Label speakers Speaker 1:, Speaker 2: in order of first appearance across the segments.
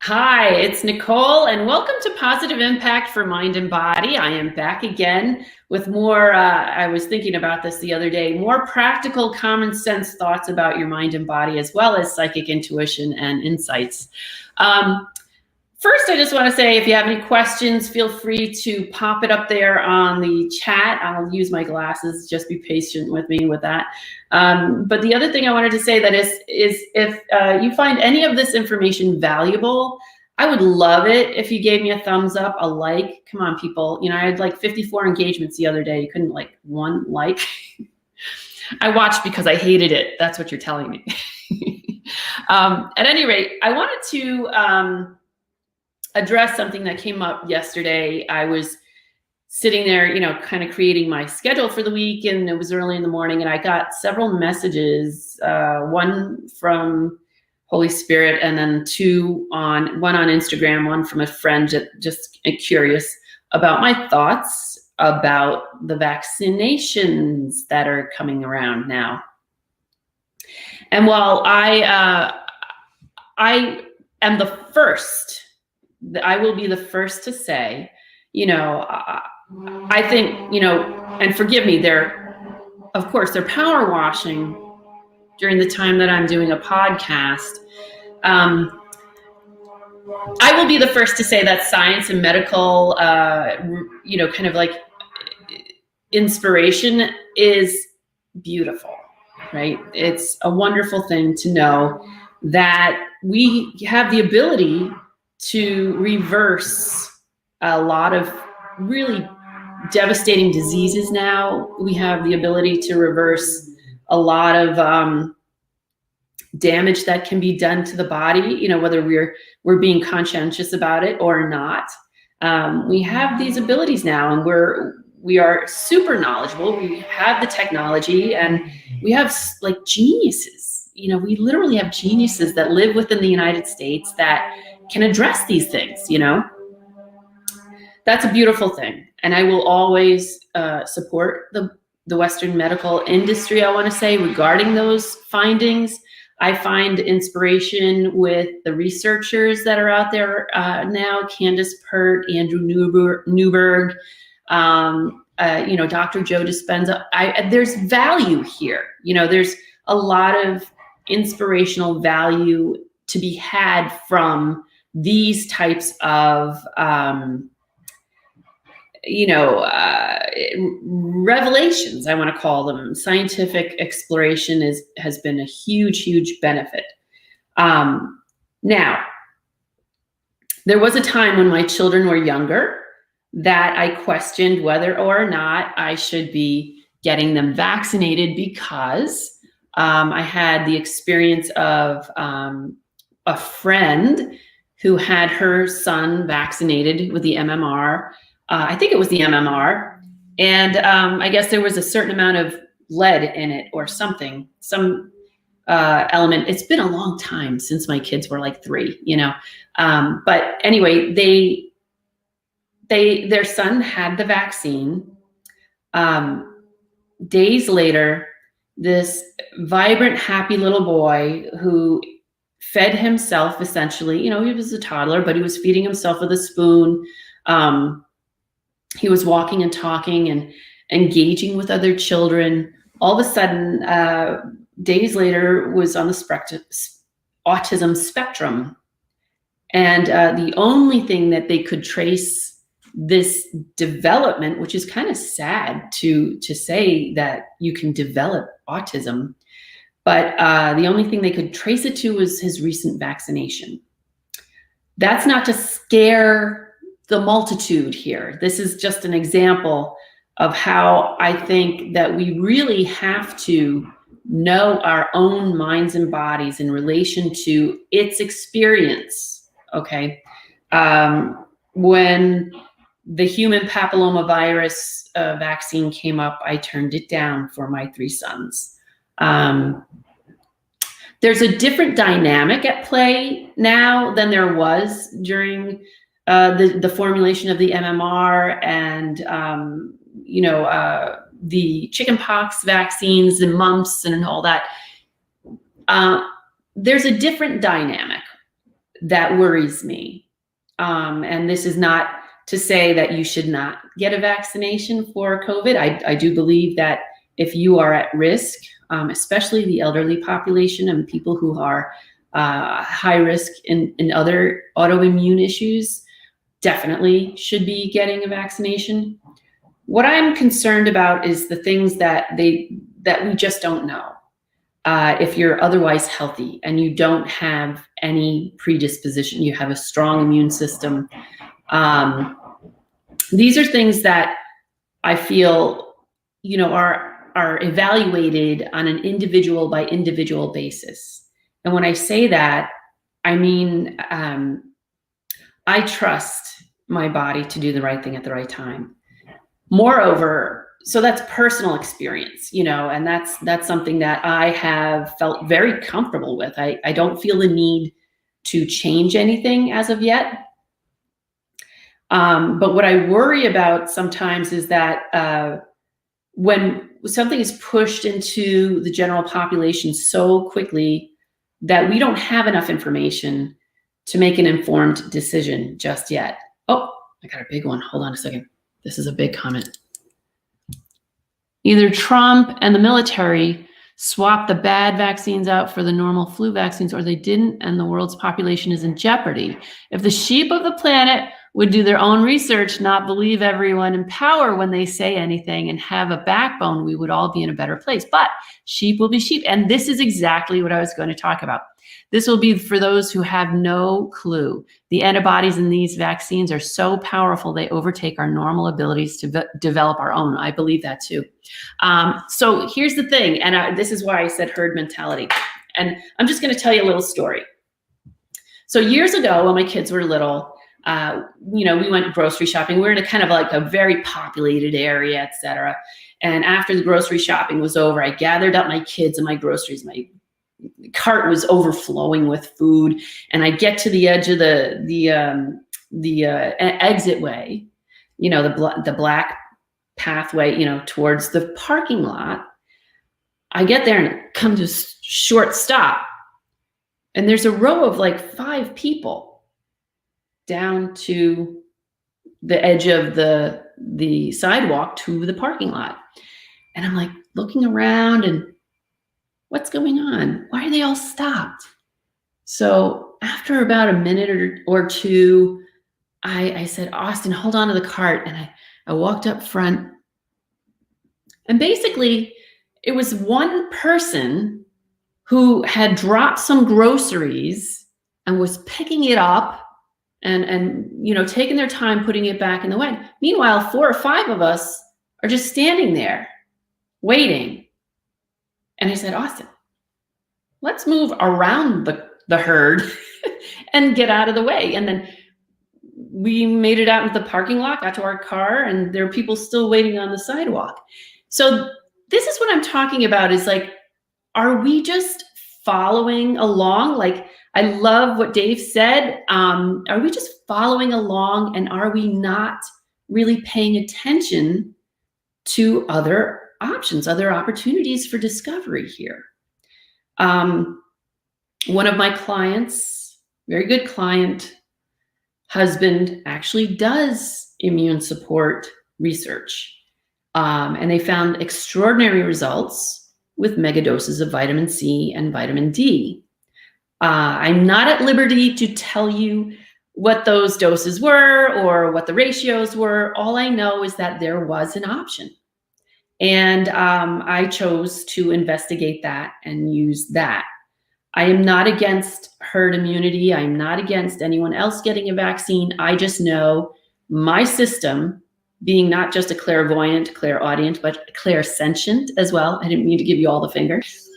Speaker 1: Hi, it's Nicole, and welcome to Positive Impact for Mind and Body. I am back again with more, I was thinking about this the other day, more practical, common sense thoughts about your mind and body, as well as psychic intuition and insights. First, I just want to say, if you have any questions, feel free to pop it up there on the chat. I'll use my glasses. Just be patient with me with that. But the other thing I wanted to say that is if you find any of this information valuable, I would love it if you gave me a thumbs up, a like. Come on, people. You know, I had like 54 engagements the other day. You couldn't like one like. I watched because I hated it. That's what you're telling me. At any rate, I wanted to address something that came up yesterday. I was sitting there, you know, kind of creating my schedule for the week, and it was early in the morning, and I got several messages, one from Holy Spirit, and then one on Instagram, one from a friend just curious about my thoughts about the vaccinations that are coming around now. And while I am the first, I will be the first to say, you know, I think, you know, and forgive me, of course, they're power washing during the time that I'm doing a podcast. I will be the first to say that science and medical, you know, kind of like inspiration is beautiful, right? It's a wonderful thing to know that we have the ability to reverse a lot of really devastating diseases now. We have the ability to reverse a lot of damage that can be done to the body, you know, whether we're being conscientious about it or not. We have these abilities now, and we are super knowledgeable. We have the technology, and we have like geniuses. You know, we literally have geniuses that live within the United States that can address these things, you know. That's a beautiful thing. And I will always support the Western medical industry, I want to say, regarding those findings. I find inspiration with the researchers that are out there now, Candace Pert, Andrew Newberg, you know, Dr. Joe Dispenza. There's value here. You know, there's a lot of inspirational value to be had from these types of, you know, revelations, I want to call them. Scientific exploration has been a huge, huge benefit. Now, there was a time when my children were younger that I questioned whether or not I should be getting them vaccinated, because I had the experience of a friend who had her son vaccinated with the MMR. I think it was the MMR. And I guess there was a certain amount of lead in it or something, some element. It's been a long time since my kids were like 3, you know. But anyway, their son had the vaccine. Days later, this vibrant, happy little boy who fed himself, essentially, you know, he was a toddler, but he was feeding himself with a spoon. He was walking and talking and engaging with other children. All of a sudden, days later, was on the autism spectrum. And the only thing that they could trace this development, which is kind of sad to say that you can develop autism, but the only thing they could trace it to was his recent vaccination. That's not to scare the multitude here. This is just an example of how I think that we really have to know our own minds and bodies in relation to its experience, okay? When the human papillomavirus vaccine came up, I turned it down for my 3 sons. There's a different dynamic at play now than there was during the formulation of the MMR and, you know, the chickenpox vaccines and mumps and all that. There's a different dynamic. that worries me. And this is not to say that you should not get a vaccination for COVID. I do believe that if you are at risk, especially the elderly population and people who are high risk in other autoimmune issues, definitely should be getting a vaccination. What I'm concerned about is the things that we just don't know. If you're otherwise healthy and you don't have any predisposition, you have a strong immune system. These are things that I feel, are evaluated on an individual by individual basis. And when I say that, I mean, I trust my body to do the right thing at the right time. Moreover, so that's personal experience, and that's something that I have felt very comfortable with. I don't feel the need to change anything as of yet. But what I worry about sometimes is that when something is pushed into the general population so quickly that we don't have enough information to make an informed decision just yet. Oh, I got a big one. Hold on a second. This is a big comment. Either Trump and the military swapped the bad vaccines out for the normal flu vaccines, or they didn't, and the world's population is in jeopardy. If the sheep of the planet would do their own research, not believe everyone in power when they say anything, and have a backbone, we would all be in a better place. But sheep will be sheep. And this is exactly what I was going to talk about. This will be for those who have no clue. The antibodies in these vaccines are so powerful, they overtake our normal abilities to develop our own. I believe that too. So here's the thing, and this is why I said herd mentality. And I'm just going to tell you a little story. So years ago, when my kids were little, we went grocery shopping. We were in a kind of like a very populated area, et cetera. And after the grocery shopping was over, I gathered up my kids and my groceries. My cart was overflowing with food, and I get to the edge of the exit way, the black pathway, towards the parking lot. I get there and come to a short stop, and there's a row of like 5 people down to the edge of the sidewalk to the parking lot. And I'm like looking around and what's going on? Why are they all stopped? So after about a minute or two, I said, Austin, hold on to the cart. And I walked up front. And basically, it was one person who had dropped some groceries and was picking it up and taking their time putting it back in the wagon. Meanwhile, 4 or 5 of us are just standing there waiting. And I said, Austin, let's move around the herd and get out of the way. And then we made it out into the parking lot, got to our car, and there were people still waiting on the sidewalk. So this is what I'm talking about, is like, are we just following along? Like, I love what Dave said. Are we just following along, and are we not really paying attention to other options, other opportunities for discovery here? One of my clients, very good client, husband, actually does immune support research. And they found extraordinary results with mega doses of vitamin C and vitamin D. I'm not at liberty to tell you what those doses were or what the ratios were. All I know is that there was an option. And I chose to investigate that and use that. I am not against herd immunity. I'm not against anyone else getting a vaccine. I just know my system, being not just a clairvoyant, clairaudient, but clairsentient as well. I didn't mean to give you all the fingers.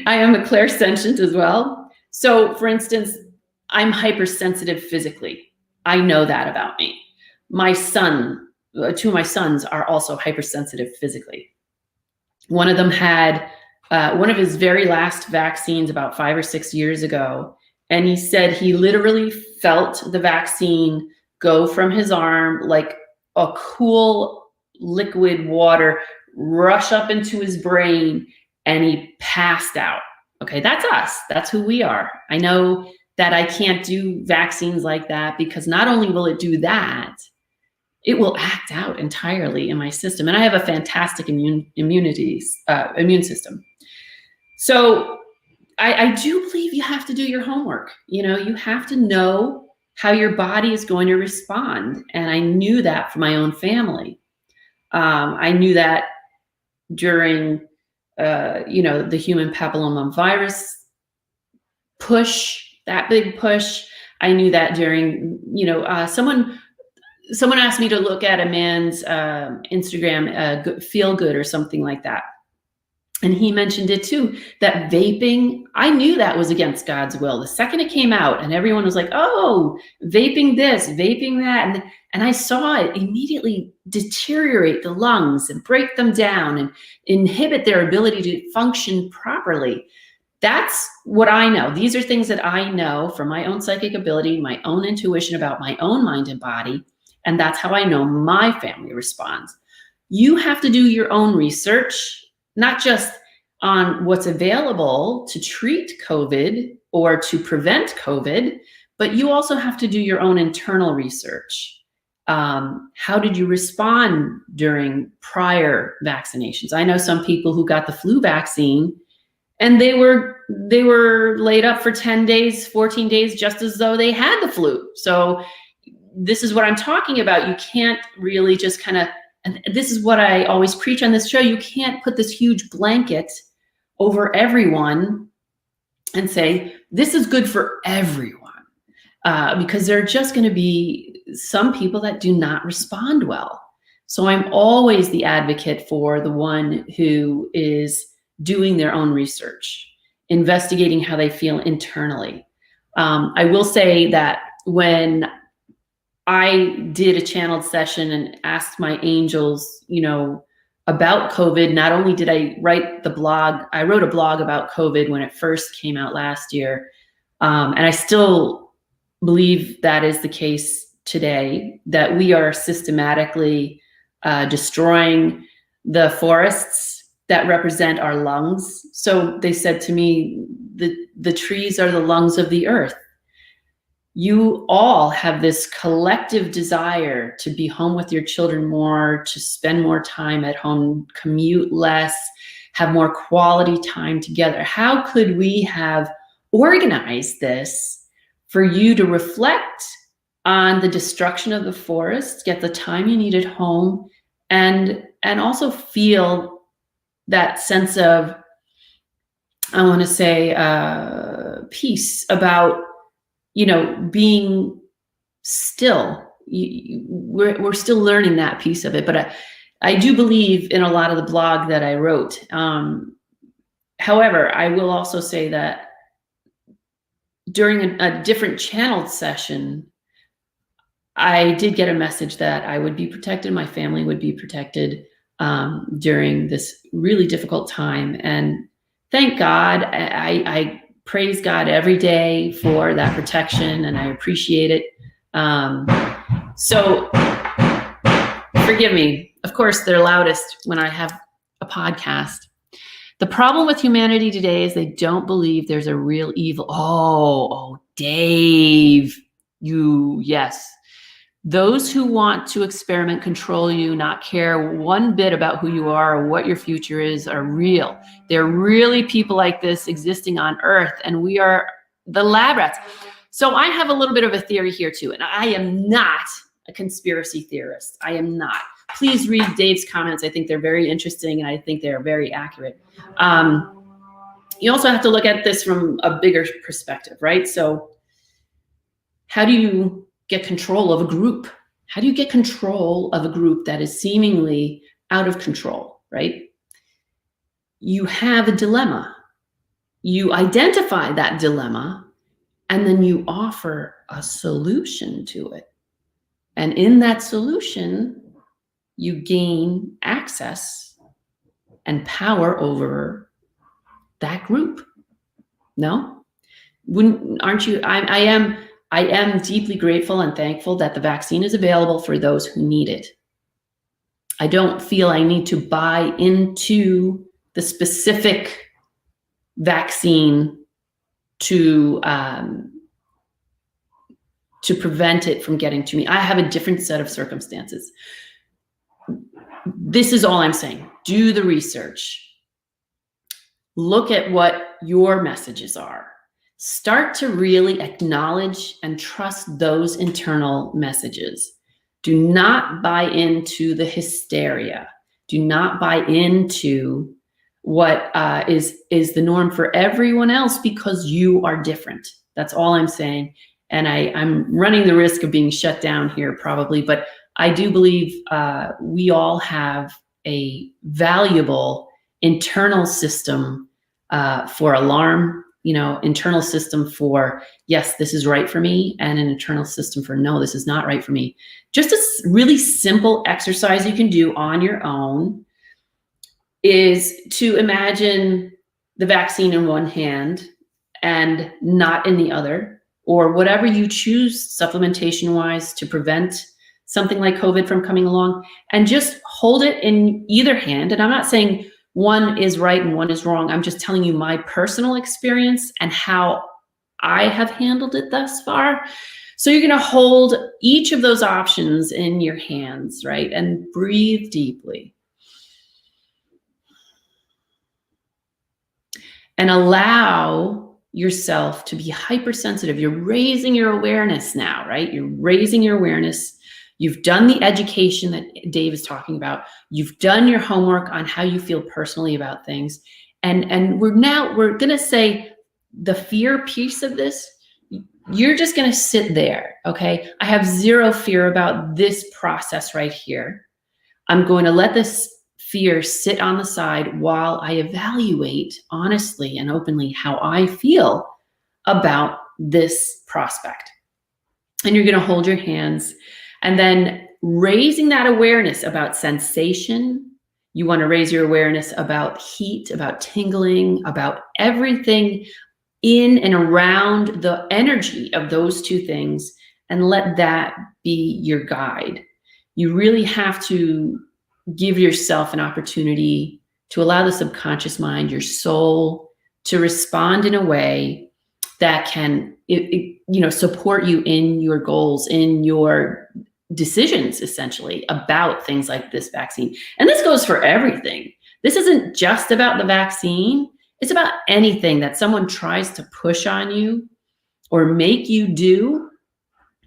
Speaker 1: I am a clairsentient as well. So for instance, I'm hypersensitive physically. I know that about me. My son, 2 of my sons are also hypersensitive physically. One of them had one of his very last vaccines about 5 or 6 years ago. And he said he literally felt the vaccine go from his arm like a cool liquid water rush up into his brain, and he passed out. Okay, that's us. That's who we are. I know that I can't do vaccines like that, because not only will it do that, it will act out entirely in my system. And I have a fantastic immune system. So I do believe you have to do your homework. You have to know how your body is going to respond. And I knew that for my own family. I knew that during, the human papilloma virus push, that big push. I knew that during, someone asked me to look at a man's Instagram, Feel Good or something like that. And he mentioned it too, that vaping, I knew that was against God's will. The second it came out and everyone was like, oh, vaping this, vaping that. And I saw it immediately deteriorate the lungs and break them down and inhibit their ability to function properly. That's what I know. These are things that I know from my own psychic ability, my own intuition about my own mind and body. And that's how I know my family responds. You have to do your own research, not just on what's available to treat COVID or to prevent COVID, but you also have to do your own internal research. How did you respond during prior vaccinations? I know some people who got the flu vaccine and they were laid up for 10 days, 14 days, just as though they had the flu. So this is what I'm talking about. You can't really just and this is what I always preach on this show. You can't put this huge blanket over everyone and say, this is good for everyone. Because there are just going to be some people that do not respond well. So I'm always the advocate for the one who is doing their own research, investigating how they feel internally. I will say that when I did a channeled session and asked my angels, about COVID, not only did I write the blog, I wrote a blog about COVID when it first came out last year. And I still believe that is the case today, that we are systematically destroying the forests that represent our lungs. So they said to me, the trees are the lungs of the earth. You all have this collective desire to be home with your children more, to spend more time at home, commute less, have more quality time together. How could we have organized this for you to reflect on the destruction of the forest, get the time you need at home, and also feel that sense of, I want to say, peace about being still. We're still learning that piece of it, but I do believe in a lot of the blog that I wrote. However, I will also say that during a different channeled session, I did get a message that I would be protected, my family would be protected during this really difficult time. And thank God, I praise God every day for that protection, and I appreciate it. So forgive me. Of course, they're loudest when I have a podcast. The problem with humanity today is they don't believe there's a real evil. Oh, Dave, yes. Those who want to experiment, control you, not care one bit about who you are or what your future is, are real. There are really people like this existing on Earth, and we are the lab rats. So I have a little bit of a theory here too, and I am not a conspiracy theorist. I am not. Please read Dave's comments. I think they're very interesting, and I think they're very accurate. You also have to look at this from a bigger perspective, right? So how do you get control of a group? How do you get control of a group that is seemingly out of control, right? You have a dilemma. You identify that dilemma, and then you offer a solution to it. And in that solution, you gain access and power over that group. No? Aren't you? I am deeply grateful and thankful that the vaccine is available for those who need it. I don't feel I need to buy into the specific vaccine to to prevent it from getting to me. I have a different set of circumstances. This is all I'm saying. Do the research. Look at what your messages are. Start to really acknowledge and trust those internal messages. Do not buy into the hysteria. Do not buy into what is the norm for everyone else, because you are different. That's all I'm saying. And I'm running the risk of being shut down here probably, but I do believe we all have a valuable internal system for alarm, internal system for, yes, this is right for me, and an internal system for, no, this is not right for me. Just a really simple exercise you can do on your own is to imagine the vaccine in one hand and not in the other, or whatever you choose supplementation wise to prevent something like COVID from coming along, and just hold it in either hand. And I'm not saying one is right and one is wrong. I'm just telling you my personal experience and how I have handled it thus far. So you're going to hold each of those options in your hands, right? And breathe deeply. And allow yourself to be hypersensitive. You're raising your awareness now, right? You're raising your awareness. You've done the education that Dave is talking about. You've done your homework on how you feel personally about things. And we're going to say the fear piece of this, you're just going to sit there, okay? I have zero fear about this process right here. I'm going to let this fear sit on the side while I evaluate honestly and openly how I feel about this prospect. And you're going to hold your hands. And then raising that awareness about sensation. You want to raise your awareness about heat, about tingling, about everything in and around the energy of those two things, and let that be your guide. You really have to give yourself an opportunity to allow the subconscious mind, your soul, to respond in a way that can support you in your goals, in your decisions, essentially, about things like this vaccine. And this goes for everything. This isn't just about the vaccine. It's about anything that someone tries to push on you or make you do.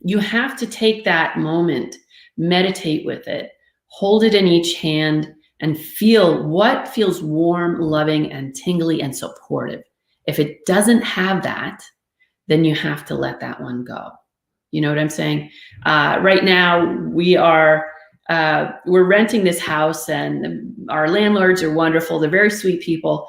Speaker 1: You have to take that moment, meditate with it, hold it in each hand, and feel what feels warm, loving, and tingly and supportive. If it doesn't have that, then you have to let that one go. You know what I'm saying? Right now, we're renting this house, and our landlords are wonderful. They're very sweet people.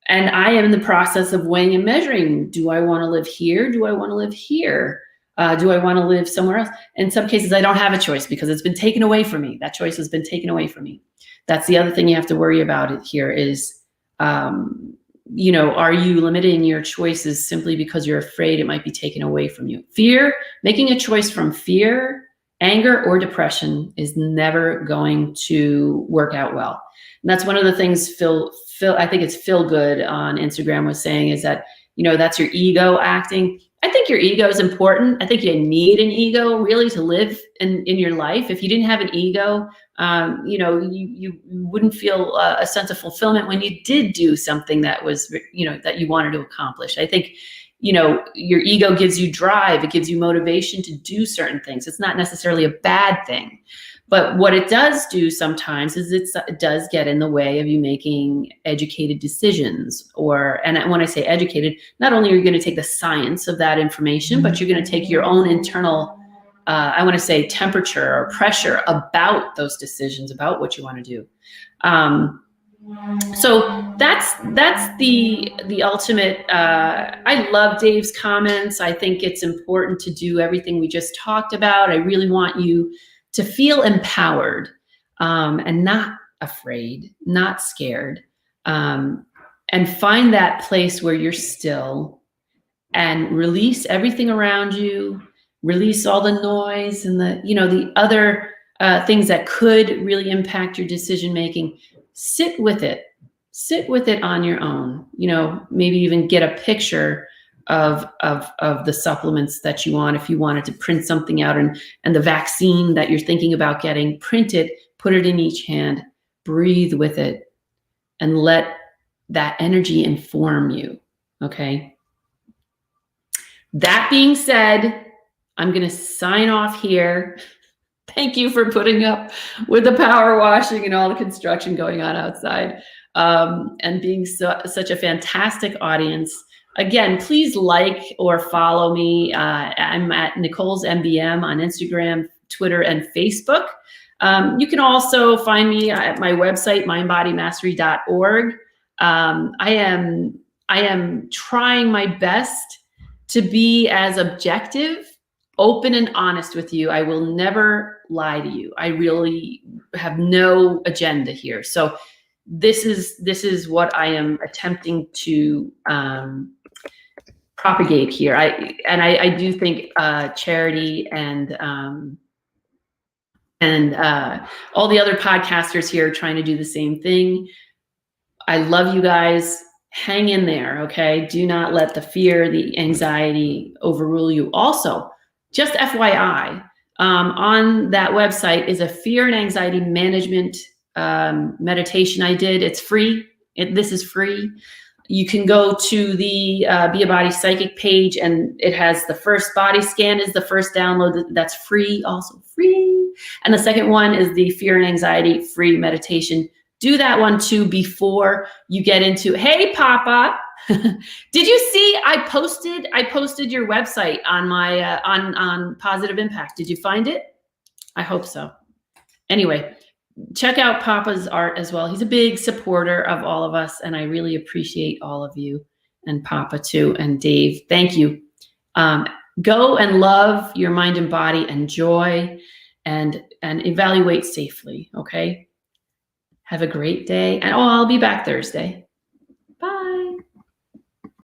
Speaker 1: And I am in the process of weighing and measuring. Do I want to live here? Do I want to live here? Do I want to live somewhere else? In some cases, I don't have a choice because it's been taken away from me. That choice has been taken away from me. That's the other thing you have to worry about it here is, are you limiting your choices simply because you're afraid it might be taken away from you? Fear, making a choice from fear, anger, or depression is never going to work out well. And that's one of the things Phil, I think it's Phil Good on Instagram was saying, is that, that's your ego acting. I think your ego is important. I think you need an ego really to live in your life. If you didn't have an ego, you wouldn't feel a sense of fulfillment when you did do something that was, that you wanted to accomplish. I think, your ego gives you drive. It gives you motivation to do certain things. It's not necessarily a bad thing. But what it does do sometimes is it does get in the way of you making educated decisions. And when I say educated, not only are you going to take the science of that information, but you're going to take your own internal, I want to say, temperature or pressure about those decisions, about what you want to do. So that's the ultimate. I love Dave's comments. I think it's important to do everything we just talked about. I really want you to feel empowered and not afraid, not scared, and find that place where you're still and release everything around you, release all the noise and the other things that could really impact your decision-making. Sit with it on your own, maybe even get a picture of the supplements that you want. If you wanted to print something out, and the vaccine that you're thinking about getting, print it, put it in each hand, breathe with it, and let that energy inform you. Okay. That being said, I'm going to sign off here. Thank you for putting up with the power washing and all the construction going on outside, and being such a fantastic audience. Again, please like or follow me. I'm at Nicole's MBM on Instagram, Twitter, and Facebook. You can also find me at my website, mindbodymastery.org. I am trying my best to be as objective, open, and honest with you. I will never lie to you. I really have no agenda here. So this is what I am attempting to propagate here. I do think Charity and all the other podcasters here are trying to do the same thing. I love you guys. Hang in there, okay? Do not let the fear, the anxiety overrule you. Also, just FYI, on that website is a fear and anxiety management meditation I did. It's free. This is free. You can go to the Be a Body Psychic page, and it has the first body scan is the first download. That's free, also free. And the second one is the fear and anxiety free meditation. Do that one too before you get into, hey, Papa, did you see I posted your website on my on Positive Impact. Did you find it? I hope so. Anyway, check out Papa's art as well. He's a big supporter of all of us, and I really appreciate all of you, and Papa too, and Dave. Thank you. Go and love your mind and body, enjoy, and evaluate safely, okay? Have a great day. And I'll be back Thursday. Bye.